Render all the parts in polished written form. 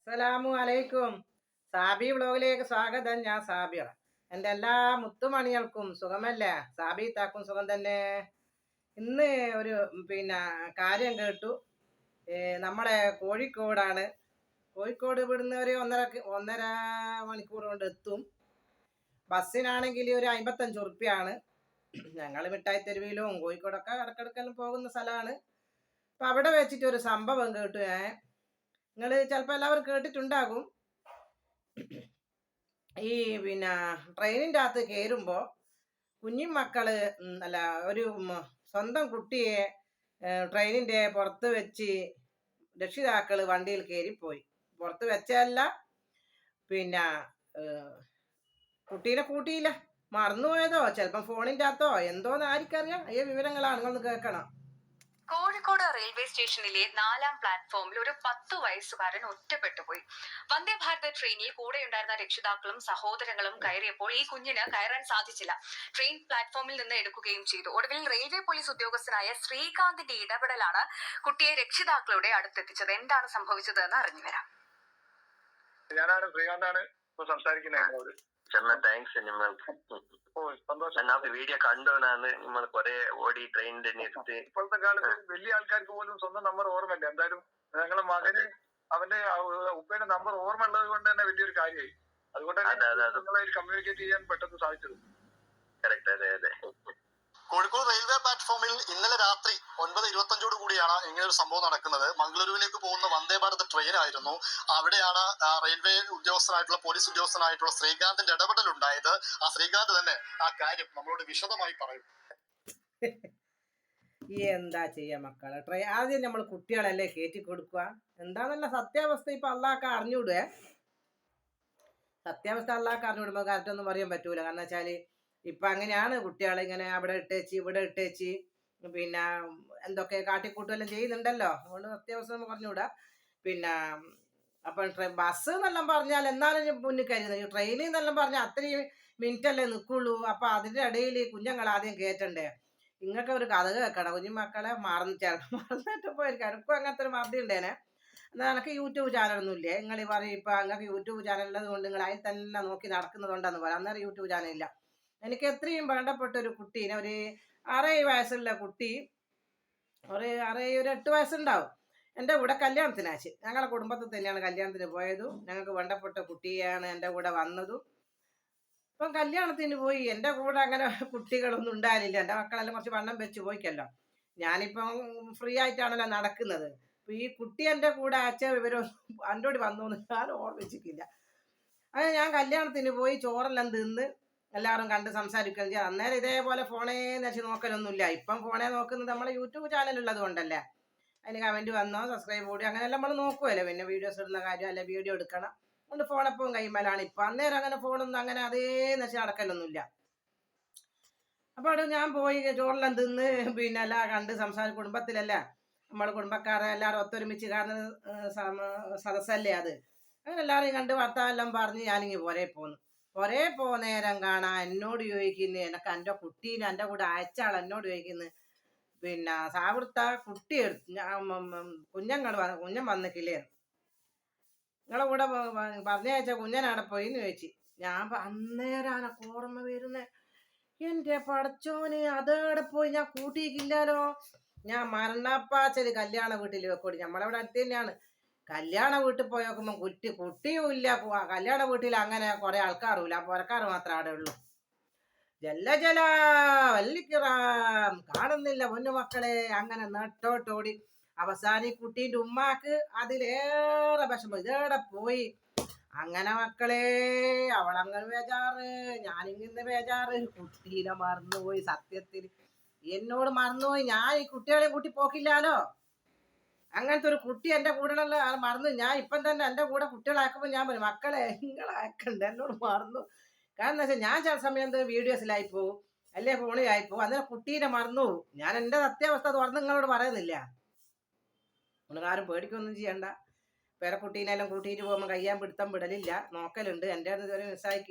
അസ്സലാമു അലൈക്കും. സാബി വ്ലോഗിലേക്ക് സ്വാഗതം. ഞാൻ സാബിറ. എൻ്റെ എല്ലാ മുത്തുമണികൾക്കും സുഖമല്ലേ? സാബി താക്കും സുഖം തന്നെ. ഇന്ന് ഒരു കാര്യം കേട്ടു. നമ്മളെ കോഴിക്കോടാണ്. കോഴിക്കോട് ഇവിടുന്ന് ഒരു ഒന്നര മണിക്കൂർ കൊണ്ട് എത്തും. ബസ്സിനാണെങ്കിൽ ഒരു 55 ഉറുപ്പ്യാണ്. ഞങ്ങൾ മിഠായി തെരുവിലും കോഴിക്കോടൊക്കെ ഇടക്കിടക്കെല്ലാം പോകുന്ന സ്ഥലമാണ്. അപ്പം അവിടെ വെച്ചിട്ട് ഒരു സംഭവം കേട്ടു. നിങ്ങൾ ചിലപ്പോൾ എല്ലാവരും കേട്ടിട്ടുണ്ടാകും. ഈ ട്രെയിനിൻ്റെ അകത്ത് കയറുമ്പോൾ കുഞ്ഞുമക്കള് അല്ല ഒരു സ്വന്തം കുട്ടിയെ ട്രെയിനിൻ്റെ പുറത്ത് വെച്ച് രക്ഷിതാക്കൾ വണ്ടിയിൽ കയറിപ്പോയി. പുറത്ത് വെച്ചല്ല, കുട്ടീനെ കൂട്ടിയില്ല, മറന്നുപോയതോ ചിലപ്പം ഫോണിൻ്റെ അകത്തോ എന്തോന്ന് ആർക്കറിയാം. ഈ വിവരങ്ങളാണ് നിങ്ങളൊന്ന് കേൾക്കണം. കോഴിക്കോട് റെയിൽവേ സ്റ്റേഷനിലെ 4-ാം പ്ലാറ്റ്ഫോമിൽ ഒരു 10 വയസ്സുകാരൻ ഒറ്റപ്പെട്ടുപോയി. വന്ദേ ഭാരത് ട്രെയിനിൽ കൂടെയുണ്ടായിരുന്ന രക്ഷിതാക്കളും സഹോദരങ്ങളും കയറിയപ്പോൾ ഈ കുഞ്ഞിന് കയറാൻ സാധിച്ചില്ല. ട്രെയിൻ പ്ലാറ്റ്ഫോമിൽ നിന്ന് എടുക്കുകയും ചെയ്തു. ഒടുവിൽ റെയിൽവേ പോലീസ് ഉദ്യോഗസ്ഥനായ ശ്രീകാന്തിന്റെ ഇടപെടലാണ് കുട്ടിയെ രക്ഷിതാക്കളുടെ അടുത്തെത്തിച്ചത്. എന്താണ് സംഭവിച്ചതെന്ന് അറിഞ്ഞുവരാം. ഞാനാണ് ശ്രീകാന്താണ് സംസാരിക്കുന്നത്. താങ്ക്സ് വീഡിയോ കണ്ടോണാണ് നമ്മൾ കൊറേ ഓടി ട്രെയിനിന്റെ നിർത്തി. ഇപ്പോഴത്തെ കാലത്ത് വലിയ ആൾക്കാർക്ക് പോലും സ്വന്തം നമ്പർ ഓർമ്മയില്ല. എന്തായാലും ഞങ്ങളെ മകന് അവന്റെ ഉപ്പയുടെ നമ്പർ ഓർമ്മ ഉള്ളത് കൊണ്ട് തന്നെ വലിയൊരു കാര്യമായി. അതുകൊണ്ട് നിങ്ങളെ കമ്മ്യൂണിക്കേറ്റ് ചെയ്യാൻ പെട്ടെന്ന് സാധിച്ചത്. കറക്റ്റ്. അതെ അതെ. കോഴിക്കോട് റെയിൽവേ പ്ലാറ്റ്ഫോമിൽ ഇന്നലെ രാത്രി 9:25 കൂടിയാണ് ഇങ്ങനെ ഒരു സംഭവം നടക്കുന്നത്. മംഗളൂരുവിലേക്ക് പോകുന്ന വന്ദേ ഭാരത് ട്രെയിൻ ആയിരുന്നു. അവിടെയാണ് റെയിൽവേ ഉദ്യോഗസ്ഥനായിട്ടുള്ള പോലീസ് ഉദ്യോഗസ്ഥനായിട്ടുള്ള ശ്രീകാന്തിന്റെ ഇടപെടൽ ഉണ്ടായത്. ആ ശ്രീകാന്ത് തന്നെ ആ കാര്യം നമ്മളോട് വിശദമായി പറയും. എന്താ ചെയ്യാ മക്കളെ, ആദ്യം നമ്മൾ കുട്ടികളല്ലേ കയറ്റി കൊടുക്കുക. എന്താന്നല്ല സത്യാവസ്ഥ ഇപ്പൊ അള്ളാഹ്ക്ക് അറിഞ്ഞൂടേ. സത്യാവസ്ഥ അള്ളാഹ്ക്ക് അറിഞ്ഞൂടുമ്പോ കറക്റ്റൊന്നും പറയാൻ പറ്റൂല. കാരണം വെച്ചാല് ഇപ്പൊ അങ്ങനെയാണ്. കുട്ടികളെ ഇങ്ങനെ അവിടെ ഇട്ടേച്ച് ഇവിടെ ഇട്ടേച്ച് എന്തൊക്കെ കാട്ടിക്കൂട്ടുമെല്ലാം ചെയ്യുന്നുണ്ടല്ലോ. അതുകൊണ്ട് സത്യാവസ്ഥ എന്ന് പറഞ്ഞുകൂടാ. അപ്പം ബസ് എന്നെല്ലാം പറഞ്ഞാൽ എന്നാലും മുന്നിൽ കരുതുന്നത്. ട്രെയിനിൽ നിന്നെല്ലാം പറഞ്ഞാൽ അത്രയും മിനിറ്റല്ലേ നിൽക്കുള്ളൂ. അപ്പം അതിൻ്റെ ഇടയിൽ കുഞ്ഞുങ്ങൾ ആദ്യം കയറ്റണ്ടേ. ഇങ്ങൊക്കെ ഒരു കഥ കേൾക്കണം. കുഞ്ഞുമക്കളെ ചിലപ്പോൾ മറന്നിട്ട് പോയിരിക്കും. എനിക്കും അങ്ങനത്തെ ഒരു മറുതി ഉണ്ടേനെ. എന്നാൽ എനിക്ക് യൂട്യൂബ് ചാനലൊന്നും ഇല്ലേ. നിങ്ങൾ പറയും ഇപ്പം നിങ്ങൾക്ക് യൂട്യൂബ് ചാനൽ ഉള്ളത് കൊണ്ട് നിങ്ങൾ അതിൽ തന്നെ നോക്കി നടക്കുന്നതുകൊണ്ടാന്ന് പറയാം. അന്നേരം യൂട്യൂബ് ചാനലില്ല. എനിക്ക് എത്രയും വേണ്ടപ്പെട്ട ഒരു കുട്ടീനെ, ഒരു 6 വയസ്സുള്ള കുട്ടി, ഒരു 8 വയസ്സുണ്ടാവും. എൻ്റെ കൂടെ കല്യാണത്തിനാച്ച്. ഞങ്ങളുടെ കുടുംബത്തിൽ തന്നെയാണ് കല്യാണത്തിന് പോയതും. ഞങ്ങൾക്ക് വേണ്ടപ്പെട്ട കുട്ടിയാണ് എൻ്റെ കൂടെ വന്നതും. ഇപ്പം കല്യാണത്തിന് പോയി. എൻ്റെ കൂടെ അങ്ങനെ കുട്ടികളൊന്നും ഉണ്ടായിരുന്നില്ല. എൻ്റെ മക്കളെല്ലാം കുറച്ച് വണ്ണം വെച്ച് പോയിക്കല്ലോ. ഞാനിപ്പം ഫ്രീ ആയിട്ടാണല്ലോ നടക്കുന്നത്. അപ്പം ഈ കുട്ടി എൻ്റെ കൂടെ അയച്ച വിവരം എൻ്റെ വന്നു ഞാൻ ഓർമ്മിച്ചിട്ടില്ല. അങ്ങനെ ഞാൻ കല്യാണത്തിന് പോയി ചോറെല്ലാം തിന്ന് എല്ലാവരും കണ്ട് സംസാരിക്കുകയും ചെയ്യാം. അന്നേരം ഇതേപോലെ ഫോണേ വെച്ച് നോക്കലൊന്നുമില്ല. ഇപ്പം ഫോണേ നോക്കുന്നത് നമ്മളെ യൂട്യൂബ് ചാനലുള്ളത് കൊണ്ടല്ലേ. അതിന് കമൻറ്റ് വന്നോ സബ്സ്ക്രൈബ് കൂടി അങ്ങനെയെല്ലാം നമ്മൾ നോക്കുമല്ലോ. പിന്നെ വീഡിയോസ് ഇടുന്ന കാര്യം അല്ലെ വീഡിയോ എടുക്കണം അതുകൊണ്ട് ഫോണെപ്പോഴും കൈമലാണ്. ഇപ്പം അന്നേരം അങ്ങനെ ഫോണൊന്നും അങ്ങനെ അതേന്ന് വെച്ച് നടക്കലൊന്നുമില്ല. അപ്പോൾ അവിടെ ഞാൻ പോയി ചോറെല്ലാം തിന്ന് എല്ലാം കണ്ട് കുടുംബത്തിലല്ലേ, നമ്മൾ കുടുംബക്കാരെ എല്ലാവരും ഒത്തൊരുമിച്ച് കാണുന്ന സദസ്സല്ലേ അത്. അങ്ങനെ എല്ലാവരെയും കണ്ട് വർത്താനെല്ലാം പറഞ്ഞ് ഞാനിങ്ങനെ പോരേ നേരം കാണാൻ എന്നോട് ചോദിക്കുന്നു, എനിക്ക് എൻ്റെ കുട്ടീനെ എൻ്റെ കൂടെ അയച്ചാൾ എന്നോട് ചോദിക്കുന്നു, സാവിടുത്ത കുട്ടി കുഞ്ഞൻ വന്നിക്കില്ലേ, നിങ്ങളെ കൂടെ പറഞ്ഞയച്ച കുഞ്ഞനവിടെ പോയിന്ന് ചോദിച്ചു. ഞാൻ അന്നേരാണ് ഓർമ്മ വരുന്നേ. എൻ്റെ പടച്ചോന് അതേടെ പോയി ഞാൻ കൂട്ടിയിട്ടില്ലല്ലോ. ഞാൻ മരണപ്പാച്ചല് കല്യാണ വീട്ടിൽ വെക്കോടി. നമ്മളവിടെ അടുത്ത് തന്നെയാണ്. കല്യാണ വീട്ടിൽ പോയി നോക്കുമ്പോൾ കുട്ടിയും ഇല്ല. കല്യാണ വീട്ടിൽ അങ്ങനെ കുറെ ആൾക്കാരുമില്ല, പുറക്കാർ മാത്രമേ അവിടെ ഉള്ളൂ. വല്ലിക്കിറാം കാണുന്നില്ല പൊന്നു മക്കളെ. അങ്ങനെ നെട്ടോട്ടോടി അവസാനം കുട്ടീൻ്റെ ഉമ്മാക്ക് അതിലേറെ വിഷമം. ഇതേടെ പോയി. അങ്ങനെ മക്കളെ അവളങ്ങനെ ബേജാറ്, ഞാനിങ്ങനെ ബേജാറ്. കുട്ടീനെ മറന്നുപോയി. സത്യത്തിൽ എന്നോട് മറന്നുപോയി. ഞാൻ ഈ കുട്ടികളെ കൂട്ടി പോക്കില്ലാലോ. അങ്ങനത്തെ ഒരു കുട്ടി എൻ്റെ കൂടെയുള്ള മറന്നു. ഞാൻ ഇപ്പം തന്നെ എൻ്റെ കൂടെ കുട്ടികളാക്കുമ്പോൾ ഞാൻ പറയും, മക്കളെ നിങ്ങളാക്കണ്ട, എന്നോട് മറന്നു. കാരണം എന്താ വെച്ചാൽ ഞാൻ ചില സമയത്ത് വീഡിയോസിലായി പോവും, അല്ലേ ഫോണിലായി പോവും. അന്നേരം കുട്ടീനെ മറന്നു പോവും. ഞാൻ എൻ്റെ സത്യാവസ്ഥ തുറന്ന് നിങ്ങളോട് പറയുന്നില്ല. നിങ്ങൾ ആരും പേടിക്കൊന്നും ചെയ്യണ്ട. പേരക്കുട്ടീനെല്ലാം കൂട്ടിയിട്ട് പോകുമ്പോൾ കയ്യാൻ പിടുത്തം വിടലില്ല, നോക്കലുണ്ട്. എൻ്റെ അടുത്ത് ഇതുവരെ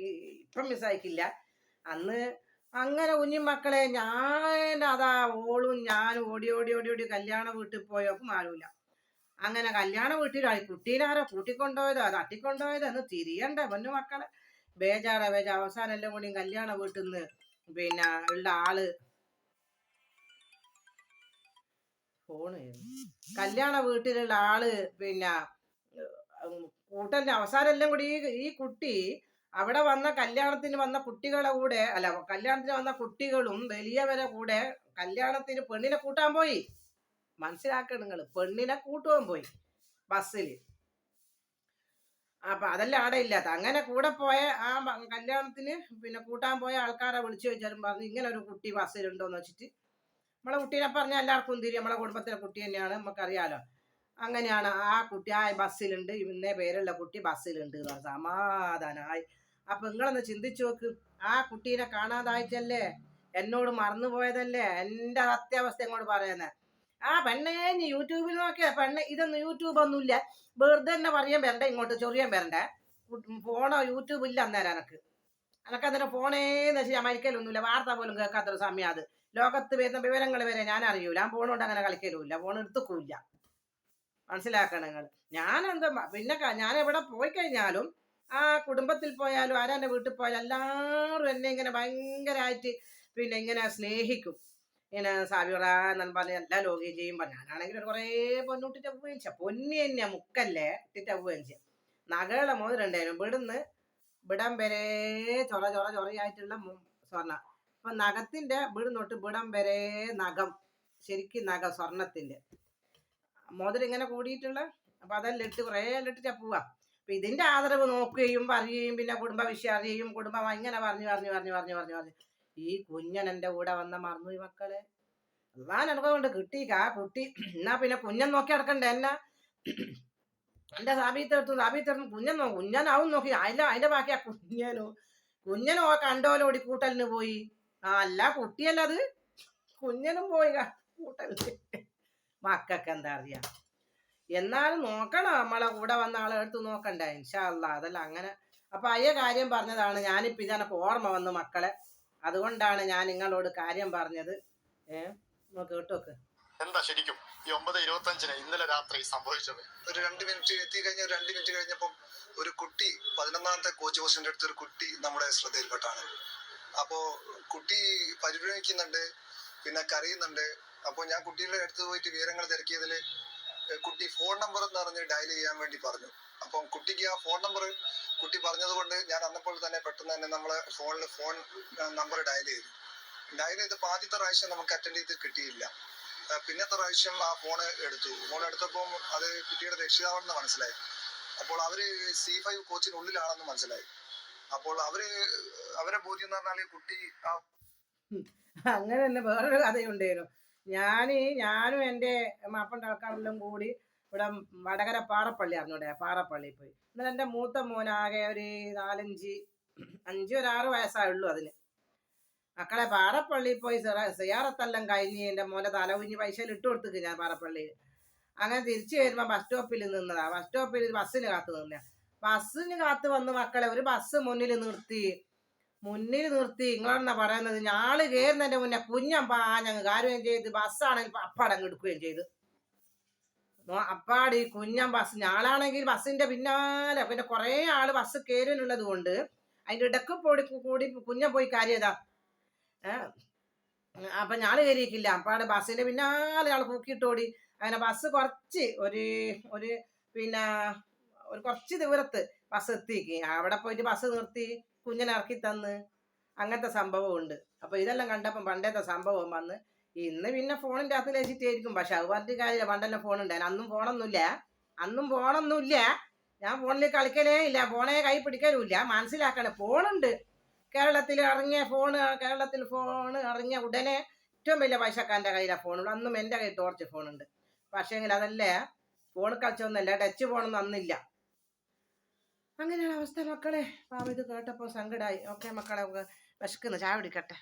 ഇപ്പം മിസ്സായിക്കില്ല. അന്ന് അങ്ങനെ കുഞ്ഞുമക്കളെ ഞാൻ അതാ ഓളും ഞാനും ഓടി കല്യാണ വീട്ടിൽ പോയപ്പോൾ ആരുമില്ല. അങ്ങനെ കല്യാണ വീട്ടിലായി കുട്ടീനാരോ കൂട്ടിക്കൊണ്ടുപോയതോ തട്ടിക്കൊണ്ടുപോയതോ എന്ന് തിരിയണ്ടേ പൊന്നു മക്കളെ. ബേജാറ് അവസാനം എല്ലാം കൂടി കല്യാണ വീട്ടിൽ നിന്ന് പിന്നെ ഉള്ള ആള് ഫോണ് കല്യാണ വീട്ടിലുള്ള ആള് പിന്നെ കൂട്ടലിന് അവസാനം എല്ലാം കൂടി ഈ കുട്ടി അവിടെ വന്ന കല്യാണത്തിന് വന്ന കുട്ടികളെ കൂടെ അല്ല കല്യാണത്തിന് വന്ന കുട്ടികളും വലിയവരെ കൂടെ കല്യാണത്തിന് പെണ്ണിനെ കൂട്ടാൻ പോയി. മനസ്സിലാക്കണം നിങ്ങൾ, പെണ്ണിനെ കൂട്ടുവാൻ പോയി ബസ്സിൽ. അപ്പൊ അതെല്ലാം അവിടെ ഇല്ലാത്ത അങ്ങനെ കൂടെ പോയ ആ കല്യാണത്തിന് പിന്നെ കൂട്ടാൻ പോയ ആൾക്കാരെ വിളിച്ചു ചോദിച്ചാലും പറഞ്ഞു ഇങ്ങനെ ഒരു കുട്ടി ബസ്സിലുണ്ടോന്ന് വെച്ചിട്ട്. നമ്മളെ കുട്ടീനെ പറഞ്ഞാൽ എല്ലാവർക്കും തിരി, നമ്മളെ കുടുംബത്തിലെ കുട്ടി തന്നെയാണ്, നമുക്കറിയാലോ. അങ്ങനെയാണ് ആ കുട്ടി ആ ബസ്സിലുണ്ട്, ഇന്നേ പേരുള്ള കുട്ടി ബസ്സിലുണ്ട്. സമാധാനമായി. അപ്പൊ നിങ്ങളൊന്ന് ചിന്തിച്ചു നോക്ക്, ആ കുട്ടീനെ കാണാതായിട്ടല്ലേ, എന്നോട് മറന്നുപോയതല്ലേ, എൻ്റെ സത്യാവസ്ഥ ഇങ്ങോട്ട് പറയുന്നത്. ആ പെണ്ണെ നീ യൂട്യൂബിൽ നോക്കിയ പെണ്ണെ, ഇതൊന്നും യൂട്യൂബ് ഒന്നുമില്ല, വെറുതെ തന്നെ പറയാൻ വരണ്ടേ, ഇങ്ങോട്ട് ചൊറിയാൻ വരണ്ടേ. ഫോണോ യൂട്യൂബ് ഇല്ല അന്നേരം എനക്കതിന് ഫോണേന്ന് വെച്ചാൽ അമേരിക്കയിലൊന്നുമില്ല, വാർത്ത പോലും കേൾക്കാത്തൊരു സമയം അത്. ലോകത്ത് വരുന്ന വിവരങ്ങൾ വരെ ഞാൻ അറിയൂല, ഞാൻ ഫോണുകൊണ്ട് അങ്ങനെ കളിക്കലുമില്ല, ഫോൺ എടുത്തുക്കൂല്ല. മനസ്സിലാക്കണം നിങ്ങൾ. ഞാനെന്താ പിന്നെ ഞാൻ എവിടെ പോയി കഴിഞ്ഞാലും ആ കുടുംബത്തിൽ പോയാലും ആരാൻ്റെ വീട്ടിൽ പോയാലും എല്ലാവരും എന്നെ ഇങ്ങനെ ഭയങ്കരമായിട്ട് പിന്നെ ഇങ്ങനെ സ്നേഹിക്കും. ഇങ്ങനെ സാബിറ എന്നു പറഞ്ഞ് എല്ലാ ലോകയും ചെയ്യുമ്പോൾ ഞാനാണെങ്കിൽ ഒരു കുറേ പൊന്നൂട്ടിട്ട് ഉപയോഗിച്ച പൊന്നി തന്നെയാ മുക്കല്ലേ ഇട്ടിട്ട് ഉപയോഗിച്ച നഗകളെ മോതിരുണ്ടായിരുന്നു വിടം വരെ ചൊറയായിട്ടുള്ള സ്വർണ്ണ. അപ്പൊ നഖത്തിന്റെ തൊട്ട് വിടം വരെ നഖം, ശരിക്കും നഖം സ്വർണത്തിന്റെ മോതിരം ഇങ്ങനെ കൂടിയിട്ടുള്ള. അപ്പൊ അതെല്ലാം ഇട്ട് കുറേ എല്ലാം ഇട്ടിട്ടാ പോവാ. അപ്പൊ ഇതിന്റെ ആദരവ് നോക്കുകയും പറയുകയും പിന്നെ കുടുംബ വിഷയം അറിയുകയും കുടുംബം ഇങ്ങനെ പറഞ്ഞു ഈ കുഞ്ഞൻ എൻ്റെ കൂടെ വന്ന മറന്നു ഈ മക്കളെ. അതാണ് എനിക്കൊണ്ട് കിട്ടിക്ക ആ കുട്ടി. എന്നാ പിന്നെ കുഞ്ഞൻ നോക്കി നടക്കണ്ടേ എന്നാ. എന്റെ സാബീത്തെടുത്ത് കുഞ്ഞനാവും നോക്കി അതിന്റെ ബാക്കി ആ കുഞ്ഞനോ കണ്ടോലോടി കൂട്ടലിന് പോയി. അല്ല കുട്ടിയല്ല അത്, കുഞ്ഞനും പോയി കൂട്ടലിന്. മക്കൾക്ക് എന്താ അറിയാ. എന്നാലും നോക്കണം, നമ്മളെ കൂടെ വന്ന ആളെ എടുത്ത് നോക്കണ്ടേ. ഇൻഷാ അല്ലാ അതെല്ലാം അങ്ങനെ. അപ്പൊ അയ്യ കാര്യം പറഞ്ഞതാണ്. ഞാനിപ്പോ ഇതെനക്ക് ഓർമ്മ വന്നു മക്കളെ, അതുകൊണ്ടാണ് ഞാൻ നിങ്ങളോട് കാര്യം പറഞ്ഞത്. കേട്ടോക്ക്. എന്താ ശരിക്കും ഈ 9:25 ഇന്നലെ രാത്രി സംഭവിച്ചത്? ഒരു 2 മിനിറ്റ് എത്തി കഴിഞ്ഞ 2 മിനിറ്റ് കഴിഞ്ഞപ്പോൾ ഒരു കുട്ടി 11ാമത്തെ കോച്ച് പോസ്റ്റിന്റെ അടുത്ത് ഒരു കുട്ടി നമ്മുടെ ശ്രദ്ധയിൽപ്പെട്ടാണ്. അപ്പോ കുട്ടി പരിഭ്രമിക്കുന്നുണ്ട്, പിന്നെ കരയുന്നുണ്ട്. അപ്പോൾ ഞാൻ കുട്ടിയുടെ അടുത്ത് പോയിട്ട് വിവരങ്ങൾ തിരക്കിയതിൽ കുട്ടി ഫോൺ നമ്പർ എന്ന് പറഞ്ഞ് ഡയൽ ചെയ്യാൻ വേണ്ടി പറഞ്ഞു. അപ്പം കുട്ടിക്ക് ആ ഫോൺ നമ്പർ കുട്ടി പറഞ്ഞത് കൊണ്ട് ഞാൻ അന്നപ്പോൾ തന്നെ പെട്ടെന്ന് തന്നെ നമ്മളെ ഫോണിൽ ഫോൺ നമ്പർ ഡയൽ ചെയ്തപ്പോൾ ആദ്യത്തെ പ്രാവശ്യം നമുക്ക് അറ്റൻഡ് ചെയ്ത് കിട്ടിയില്ല. പിന്നത്തെ പ്രാവശ്യം ആ ഫോൺ എടുത്തപ്പോൾ അത് കുട്ടിയുടെ രക്ഷിതാവെന്ന് മനസ്സിലായി. അപ്പോൾ അവര് C5 കോച്ചിനുള്ളിലാണെന്ന് മനസ്സിലായി. അപ്പോൾ അവരെ ബോധ്യം എന്ന് പറഞ്ഞാൽ കുട്ടി അങ്ങനെ തന്നെ വേറൊരു കഥയുണ്ടായിരുന്നു. ഞാനും എൻ്റെ മാപ്പൻ്റെ ആൾക്കാരെല്ലാം കൂടി ഇവിടെ വടകര പാറപ്പള്ളി അറിഞ്ഞൂടെ, പാറപ്പള്ളി പോയി. എന്നാൽ എൻ്റെ മൂത്ത മോനാകെ ഒരു 6 വയസ്സായുള്ളൂ അതിന്. മക്കളെ പാറപ്പള്ളി പോയി സിയാറത്തെല്ലാം കഴിഞ്ഞ് എൻ്റെ മോനെ തലകുഞ്ഞ് പൈസയിൽ ഇട്ട് കൊടുത്തിട്ട് ഞാൻ പാറപ്പള്ളിയിൽ. അങ്ങനെ തിരിച്ചു വരുമ്പോൾ ബസ് സ്റ്റോപ്പിൽ നിന്നതാ. ബസ് സ്റ്റോപ്പിൽ ബസ്സിന് കാത്തു നിന്ന. ബസ്സിന് കാത്തു വന്ന് മക്കളെ ഒരു ബസ് മുന്നിൽ നിർത്തി. നിങ്ങളെന്നാ പറയുന്നത്, ഞാള് കയറുന്നതിന്റെ മുന്നേ കുഞ്ഞൻ പാഞ്ഞങ്ങ് കാര്യവും ചെയ്ത് ബസ്സാണെങ്കിൽ അപ്പാടങ്ങ് എടുക്കുകയും ചെയ്ത്. അപ്പാട് ഈ കുഞ്ഞൻ ബസ് ഞാളാണെങ്കിൽ ബസ്സിന്റെ പിന്നാലെ പിന്നെ കുറേ ആള് ബസ് കയറിനുള്ളത് കൊണ്ട് അതിന്റെ ഇടക്ക് കൂടി കുഞ്ഞൻ പോയി കാര്യതാ. അപ്പൊ ഞാള് കയറിയിട്ടില്ല. അപ്പാട് ബസ്സിന്റെ പിന്നാലെ ആള് പൂക്കിയിട്ടോടി. അങ്ങനെ ബസ് കുറച്ച് ഒരു പിന്നെ ഒരു കുറച്ച് ദൂരത്ത് ബസ് എത്തിക്ക്. അവിടെ പോയിട്ട് ബസ് നിർത്തി കുഞ്ഞിനെ ഇറക്കി തന്ന്. അങ്ങനത്തെ സംഭവം ഉണ്ട്. അപ്പൊ ഇതെല്ലാം കണ്ടപ്പം പണ്ടത്തെ സംഭവം വന്ന്. ഇന്ന് പിന്നെ ഫോണിന്റെ അകത്ത് വെച്ചിട്ടായിരിക്കും. പക്ഷെ അത് പറഞ്ഞിട്ട് കാര്യമില്ല, പണ്ടെല്ലാം ഫോൺ ഉണ്ടായിരുന്നു. അന്നും ഫോണൊന്നുമില്ല. ഞാൻ ഫോണിൽ കളിക്കലേ ഇല്ല, ഫോണെ കൈ പിടിക്കലുമില്ല. മനസ്സിലാക്കണേ, ഫോണുണ്ട്. കേരളത്തിൽ ഫോൺ ഇറങ്ങിയ ഉടനെ ഏറ്റവും വലിയ പൈസക്കാരൻ്റെ കയ്യിലാണ് ഫോണുള്ളൂ. അന്നും എൻ്റെ കയ്യിൽ ടോർച്ച് ഫോണുണ്ട്. പക്ഷേങ്കിൽ അതല്ലേ ഫോൺ കളിച്ചൊന്നുമല്ല, ടച്ച് ഫോണൊന്നും അന്നില്ല. അങ്ങനെയാണ് അവസ്ഥ മക്കളെ. പാവം ഇത് കേട്ടപ്പോൾ സങ്കടമായി. ഓക്കെ മക്കളെ, വിശക്കുന്നു, ചായ കുടിക്കട്ടെ.